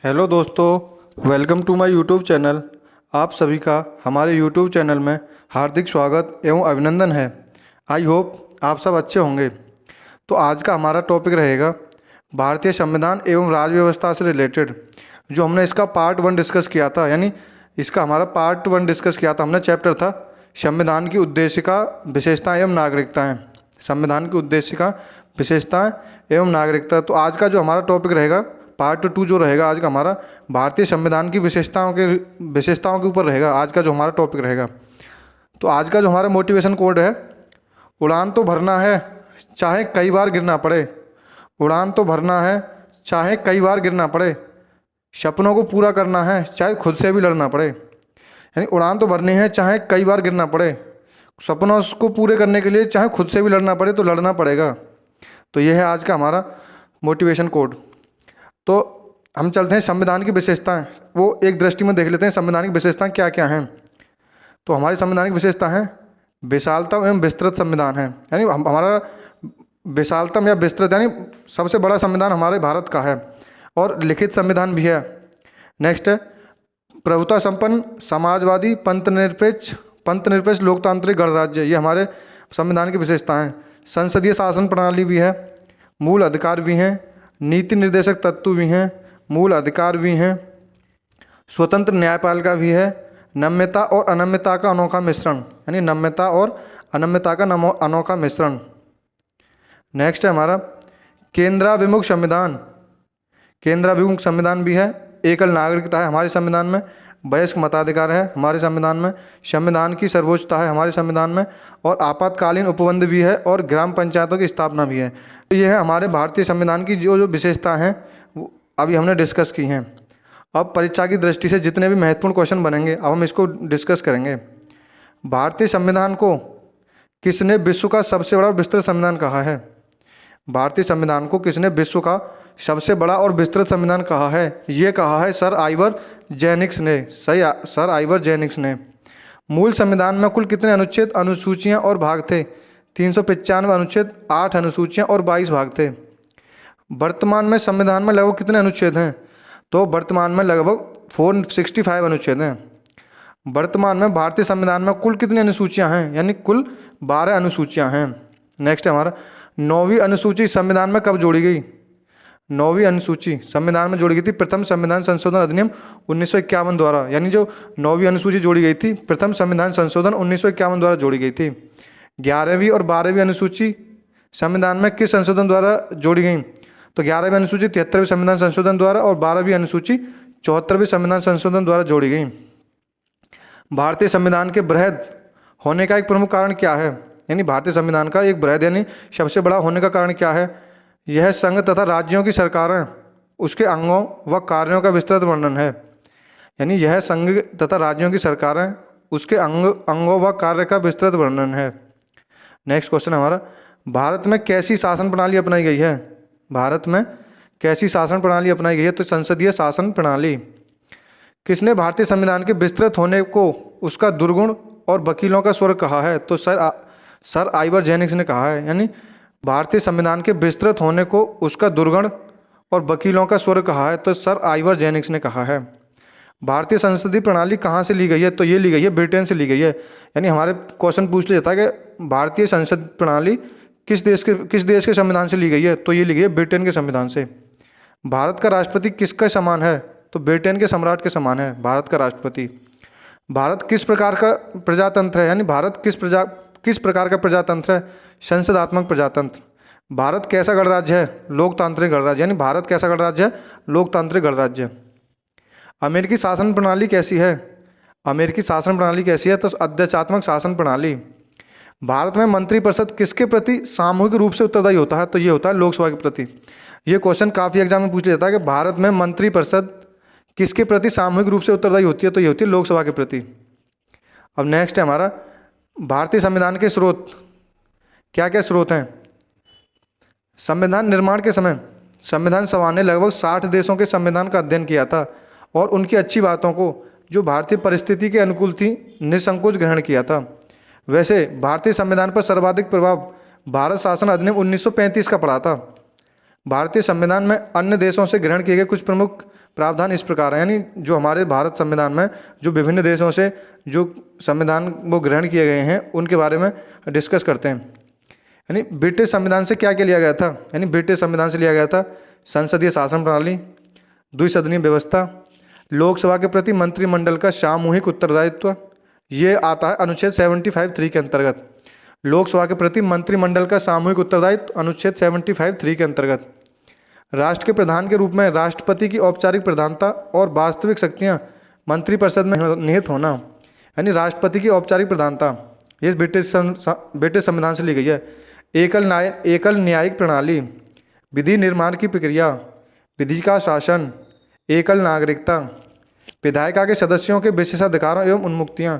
Hello दोस्तों, welcome to my YouTube channel. आप सभी का हमारे यूट्यूब चैनल में हार्दिक स्वागत एवं अभिनंदन है। आई होप आप सब अच्छे होंगे। तो आज का हमारा टॉपिक रहेगा भारतीय संविधान एवं राज्य व्यवस्था से रिलेटेड। जो हमने इसका पार्ट 1 डिस्कस किया था, यानी इसका हमारा पार्ट 1 डिस्कस किया था हमने, चैप्टर था संविधान की उद्देशिका, विशेषताएँ एवं नागरिकताएँ। संविधान की उद्देशिका, विशेषताएँ एवं नागरिकता। तो आज का जो हमारा टॉपिक रहेगा, पार्ट 2 जो रहेगा आज का हमारा, भारतीय संविधान की विशेषताओं के ऊपर रहेगा आज का जो हमारा टॉपिक रहेगा। तो आज का जो हमारा मोटिवेशन कोड है, उड़ान तो भरना है चाहे कई बार गिरना पड़े। उड़ान तो भरना है चाहे कई बार गिरना पड़े। सपनों को पूरा करना है चाहे खुद से भी लड़ना पड़े। यानी उड़ान तो भरनी है चाहे कई बार गिरना पड़े, सपनों को पूरे करने के लिए चाहे खुद से भी लड़ना पड़े तो लड़ना पड़ेगा। तो यह है आज का हमारा मोटिवेशन कोड। तो हम चलते हैं संविधान की विशेषताएं, वो एक दृष्टि में देख लेते हैं संविधान की विशेषताएं क्या क्या हैं। तो हमारी संवैधानिक विशेषता है विशालतम एवं विस्तृत संविधान है। यानी हमारा विशालतम या विस्तृत, यानी सबसे बड़ा संविधान हमारे भारत का है और लिखित संविधान भी है। नेक्स्ट है प्रभुता संपन्न, समाजवादी, पंथ निरपेक्ष लोकतांत्रिक गणराज्य। ये हमारे संविधान की विशेषताएं हैं। संसदीय शासन प्रणाली भी है, मूल अधिकार भी हैं, नीति निर्देशक तत्व भी हैं, मूल अधिकार भी हैं, स्वतंत्र न्यायपालिका भी है, नम्यता और अनम्यता का अनोखा मिश्रण। यानी नम्यता और अनम्यता का अनोखा मिश्रण। नेक्स्ट है हमारा केंद्राभिमुख संविधान। केंद्राभिमुख संविधान भी है। एकल नागरिकता है हमारे संविधान में। वयस्क मताधिकार है हमारे संविधान में। संविधान की सर्वोच्चता है हमारे संविधान में। और आपातकालीन उपबंध भी है और ग्राम पंचायतों की स्थापना भी है। तो ये है हमारे भारतीय संविधान की जो जो विशेषता हैं, वो अभी हमने डिस्कस की हैं। अब परीक्षा की दृष्टि से जितने भी महत्वपूर्ण क्वेश्चन बनेंगे, अब हम इसको डिस्कस करेंगे। भारतीय संविधान को किसने विश्व का सबसे बड़ा विस्तृत संविधान कहा है? भारतीय संविधान को किसने विश्व का सबसे बड़ा और विस्तृत संविधान कहा है? ये कहा है सर आइवर जेनिक्स ने। सर आइवर जेनिक्स ने। मूल संविधान में कुल कितने अनुच्छेद, अनुसूचियां और भाग थे? 395 अनुच्छेद, 8 अनुसूचियां और 22 भाग थे। वर्तमान में संविधान में लगभग कितने अनुच्छेद हैं? तो वर्तमान में लगभग 465 अनुच्छेद हैं। वर्तमान में भारतीय संविधान में कुल कितनी अनुसूचियां हैं? यानी कुल 12 अनुसूचियां हैं। नेक्स्ट है हमारा 9वीं अनुसूची संविधान में कब जोड़ी गई? 9वीं अनुसूची संविधान में जोड़ी गई थी प्रथम संविधान संशोधन अधिनियम 1951 द्वारा। यानी जो 9वीं अनुसूची जोड़ी गई थी, प्रथम संविधान संशोधन 1951 द्वारा जोड़ी गई थी। 11वीं और 12वीं अनुसूची संविधान में किस संशोधन द्वारा जोड़ी गई? तो 11वीं अनुसूची 73वें संविधान संशोधन द्वारा और 12वीं अनुसूची 74वें संविधान संशोधन द्वारा जोड़ी गई। भारतीय संविधान के बृहद होने का एक प्रमुख कारण क्या है? यानी भारतीय संविधान का एक बृहद यानी सबसे बड़ा होने का कारण क्या है? यह संघ तथा राज्यों की सरकारें, उसके अंगों व कार्यों का विस्तृत वर्णन है। यानी यह संघ तथा राज्यों की सरकारें, उसके अंगों व कार्य का विस्तृत वर्णन है। नेक्स्ट क्वेश्चन हमारा भारत में कैसी शासन प्रणाली अपनाई गई है? भारत में कैसी शासन प्रणाली अपनाई गई है? तो संसदीय शासन प्रणाली। किसने भारतीय संविधान के विस्तृत होने को उसका दुर्गुण और वकीलों का स्वर्ग कहा है? तो सर आइवर जेनिक्स ने कहा है। यानी भारतीय संविधान के विस्तृत होने को उसका दुर्गुण और वकीलों का स्वर्ग कहा है, तो सर आइवर जेनिक्स ने कहा है। भारतीय संसदीय प्रणाली कहाँ से ली गई है? तो ये ली गई है ब्रिटेन से ली गई है। यानी हमारे क्वेश्चन पूछ लिया जाता है कि भारतीय संसद प्रणाली किस देश के संविधान से ली गई है? तो ये ली गई है ब्रिटेन के संविधान से। भारत का राष्ट्रपति किसके समान है? तो ब्रिटेन के सम्राट के समान है भारत का राष्ट्रपति। भारत किस प्रकार का प्रजातंत्र है? यानी भारत किस प्रकार का प्रजातंत्र है? संसदात्मक प्रजातंत्र। भारत कैसा गणराज्य है? लोकतांत्रिक गणराज्य। यानी भारत कैसा गणराज्य है? लोकतांत्रिक गणराज्य। अमेरिकी शासन प्रणाली कैसी है? अमेरिकी शासन प्रणाली कैसी है? तो अध्यक्षात्मक शासन प्रणाली। भारत में मंत्रिपरिषद किसके प्रति सामूहिक रूप से उत्तरदायी होता है? तो ये होता है लोकसभा के प्रति। ये क्वेश्चन काफ़ी एग्जाम में पूछ लिया जाता है कि भारत में मंत्रिपरिषद किसके प्रति सामूहिक रूप से उत्तरदायी होती है? तो ये होती है लोकसभा के प्रति। अब नेक्स्ट है हमारा भारतीय संविधान के स्रोत। क्या क्या स्रोत हैं? संविधान निर्माण के समय संविधान सभा ने लगभग 60 देशों के संविधान का अध्ययन किया था और उनकी अच्छी बातों को, जो भारतीय परिस्थिति के अनुकूल थी, निसंकोच ग्रहण किया था। वैसे भारतीय संविधान पर सर्वाधिक प्रभाव भारत शासन अधिनियम 1935 का पड़ा था। भारतीय संविधान में अन्य देशों से ग्रहण किए गए कुछ प्रमुख प्रावधान इस प्रकार हैं, यानी जो हमारे भारत संविधान में जो विभिन्न देशों से जो संविधान वो ग्रहण किए गए हैं उनके बारे में डिस्कस करते हैं। यानी ब्रिटिश संविधान से क्या क्या लिया गया था, यानी ब्रिटिश संविधान से लिया गया था संसदीय शासन प्रणाली, द्विसदनीय व्यवस्था, लोकसभा के प्रति मंत्रिमंडल का सामूहिक उत्तरदायित्व, ये आता है अनुच्छेद 75(3) के अंतर्गत। लोकसभा के प्रति मंत्रिमंडल का सामूहिक उत्तरदायित्व अनुच्छेद 75(3) के अंतर्गत। राष्ट्र के प्रधान के रूप में राष्ट्रपति की औपचारिक प्रधानता और वास्तविक शक्तियां मंत्रिपरिषद में निहित होना, यानी राष्ट्रपति की औपचारिक प्रधानता, ये ब्रिटिश संविधान से ली गई है। एकल न्यायिक प्रणाली, विधि निर्माण की प्रक्रिया, विधि का शासन, एकल नागरिकता, विधायिका के सदस्यों के विशेषाधिकारों एवं उन्मुक्तियां,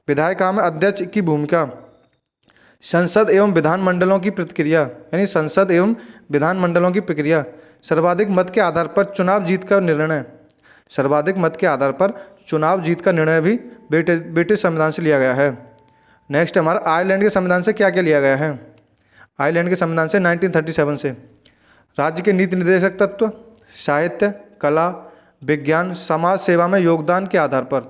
विधायिका में अध्यक्ष की भूमिका, संसद एवं विधानमंडलों की प्रतिक्रिया, यानी संसद एवं विधानमंडलों की प्रक्रिया, सर्वाधिक मत के आधार पर चुनाव जीत का निर्णय, सर्वाधिक मत के आधार पर चुनाव जीत का निर्णय भी ब्रिटिश संविधान से लिया गया है। नेक्स्ट हमारा आयरलैंड के संविधान से क्या क्या लिया गया है। आयरलैंड के संविधान से 1937 से राज्य के नीति निर्देशक तत्व, साहित्य, कला, विज्ञान, समाज सेवा में योगदान के आधार पर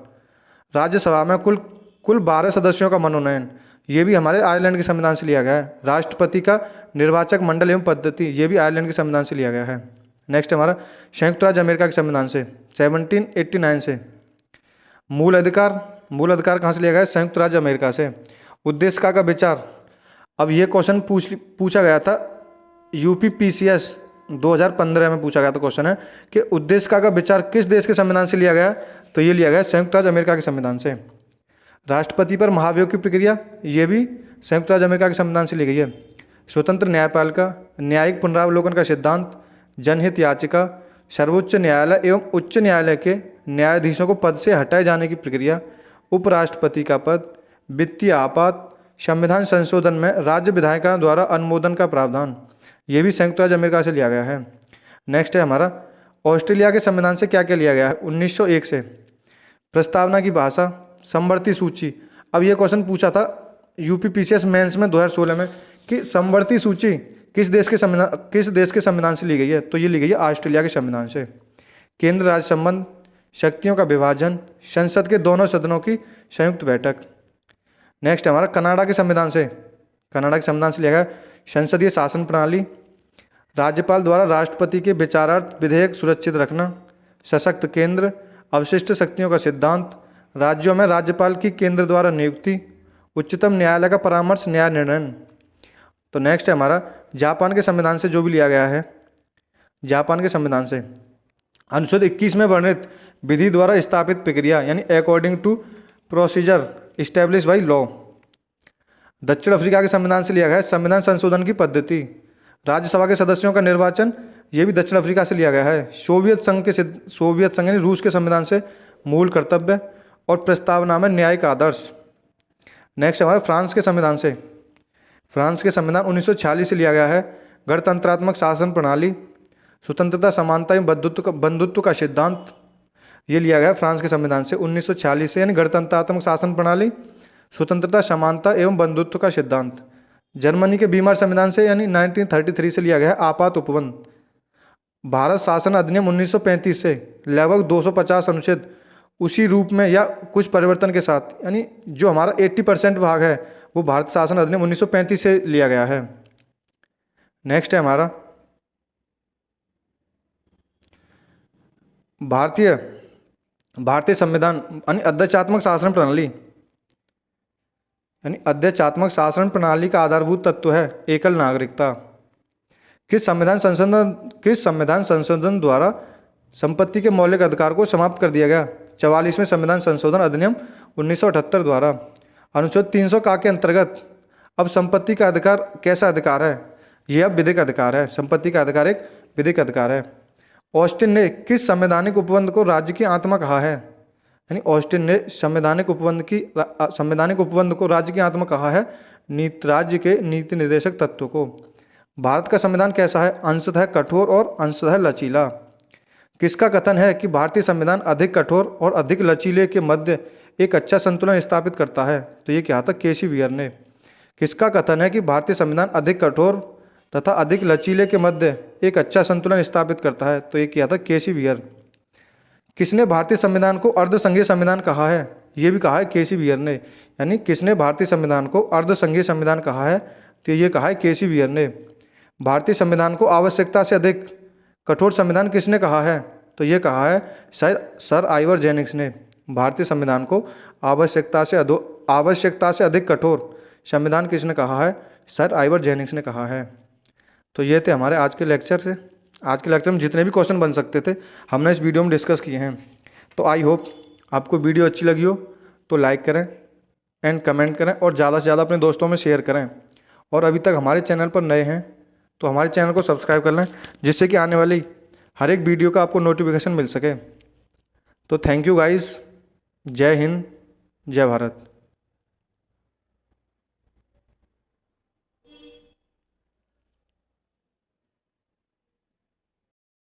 राज्यसभा में कुल 12 सदस्यों का मनोनयन, ये भी हमारे आयरलैंड के संविधान से लिया गया है। राष्ट्रपति का निर्वाचक मंडल एवं पद्धति, ये भी आयरलैंड के संविधान से लिया गया है। नेक्स्ट हमारा संयुक्त राज्य अमेरिका के संविधान से 1789 से मूल अधिकार कहाँ से लिया गया है, संयुक्त राज्य अमेरिका से। उद्देश्य का विचार, अब ये क्वेश्चन पूछा गया था UPPCS 2015 में पूछा गया था क्वेश्चन है कि उद्देश्य का विचार किस देश के संविधान से लिया गया, तो ये लिया गया संयुक्त राज्य अमेरिका के संविधान से। राष्ट्रपति पर महाभियोग की प्रक्रिया, ये भी संयुक्त राज्य अमेरिका के संविधान से ली गई है। स्वतंत्र न्यायपालिका, न्यायिक पुनरावलोकन का सिद्धांत, जनहित याचिका, सर्वोच्च न्यायालय एवं उच्च न्यायालय के न्यायाधीशों को पद से हटाए जाने की प्रक्रिया, उपराष्ट्रपति का पद, वित्तीय आपात, संविधान संशोधन में राज्य विधायिकाओं द्वारा अनुमोदन का प्रावधान, ये भी संयुक्त राज्य अमेरिका से लिया गया है। नेक्स्ट है हमारा ऑस्ट्रेलिया के संविधान से क्या क्या लिया गया है 1901 से। प्रस्तावना की भाषा, समवर्ती सूची, अब ये क्वेश्चन पूछा था UPPCS मेंस में 2016 में कि समवर्ती सूची किस देश के संविधान से ली गई है, तो ये ली गई है ऑस्ट्रेलिया के संविधान से। केंद्र राज्य संबंध, शक्तियों का विभाजन, संसद के दोनों सदनों की संयुक्त बैठक। नेक्स्ट हमारा कनाडा के संविधान से लिया गया संसदीय शासन प्रणाली, राज्यपाल द्वारा राष्ट्रपति के विचारार्थ विधेयक सुरक्षित रखना, सशक्त केंद्र, अवशिष्ट शक्तियों का सिद्धांत, राज्यों में राज्यपाल की केंद्र द्वारा नियुक्ति, उच्चतम न्यायालय का परामर्श न्याय निर्णय। तो नेक्स्ट है हमारा जापान के संविधान से जो भी लिया गया है। जापान के संविधान से अनुच्छेद 21 में वर्णित विधि द्वारा स्थापित प्रक्रिया, यानी according to procedure establish by law. दक्षिण अफ्रीका के संविधान से लिया गया है संविधान संशोधन की पद्धति, राज्यसभा के सदस्यों का निर्वाचन, ये भी दक्षिण अफ्रीका से लिया गया है। सोवियत संघ यानी रूस के संविधान से मूल कर्तव्य और प्रस्तावना में न्यायिक आदर्श। नेक्स्ट हमारा फ्रांस के संविधान 1946 से लिया गया है गणतंत्रात्मक शासन प्रणाली, स्वतंत्रता, समानता एवं बंधुत्व का सिद्धांत, ये लिया गया फ्रांस के संविधान से 1946 से, यानी गणतंत्रात्मक शासन प्रणाली, स्वतंत्रता, समानता एवं बंधुत्व का सिद्धांत। जर्मनी के बीमार संविधान से यानी 1933 से लिया गया है आपात उपबंध। भारत शासन अधिनियम 1935 से लगभग 250 अनुच्छेद उसी रूप में या कुछ परिवर्तन के साथ, यानी जो हमारा 80% भाग है वो भारत शासन अधिनियम 1935 से लिया गया है। नेक्स्ट है हमारा भारतीय संविधान यानी अध्यक्षात्मक शासन प्रणाली, यानी अध्यक्षात्मक शासन प्रणाली का आधारभूत तत्व है एकल नागरिकता। किस संविधान संशोधन द्वारा संपत्ति के मौलिक अधिकार को समाप्त कर दिया गया? 44वें संविधान संशोधन अधिनियम 1978 द्वारा। अनुच्छेद 300 का के अंतर्गत अब संपत्ति का अधिकार कैसा अधिकार है? यह अब विधिक अधिकार है। संपत्ति का अधिकार एक विधिक अधिकार है। ऑस्टिन ने किस संवैधानिक उपबंध को राज्य की आत्मा कहा है? यानी ऑस्टिन ने संवैधानिक उपबंध को राज्य की आत्मा कहा है, राज्य के नीति निर्देशक तत्व को। भारत का संविधान कैसा है? अंशतः कठोर और अंशतः लचीला। किसका कथन है कि भारतीय संविधान अधिक कठोर और अधिक लचीले के मध्य एक अच्छा संतुलन स्थापित करता है? तो ये क्या था? केसी वियर ने। किसका कथन है कि भारतीय संविधान अधिक कठोर तथा अधिक लचीले के मध्य एक अच्छा संतुलन स्थापित करता है। तो ये किया था केसी बियर। किसने भारतीय संविधान को अर्धसंघीय संविधान कहा है? ये भी कहा है केसी बियर ने। यानी किसने भारतीय संविधान को अर्धसंघीय संविधान कहा है? तो ये कहा है केसी बियर ने। भारतीय संविधान को आवश्यकता से अधिक कठोर संविधान किसने कहा है? तो ये कहा है सर आइवर जेनिंग्स ने। भारतीय संविधान को आवश्यकता से अधिक कठोर संविधान किसने कहा है? सर आइवर जेनिंग्स ने कहा है। तो ये थे हमारे आज के लेक्चर से। आज के लेक्चर में जितने भी क्वेश्चन बन सकते थे हमने इस वीडियो में डिस्कस किए हैं। तो आई होप आपको वीडियो अच्छी लगी हो तो लाइक करें एंड कमेंट करें और ज़्यादा से ज़्यादा अपने दोस्तों में शेयर करें। और अभी तक हमारे चैनल पर नए हैं तो हमारे चैनल को सब्सक्राइब कर लें, जिससे कि आने वाली हर एक वीडियो का आपको नोटिफिकेशन मिल सके। तो थैंक यू गाइस। जय हिंद, जय भारत।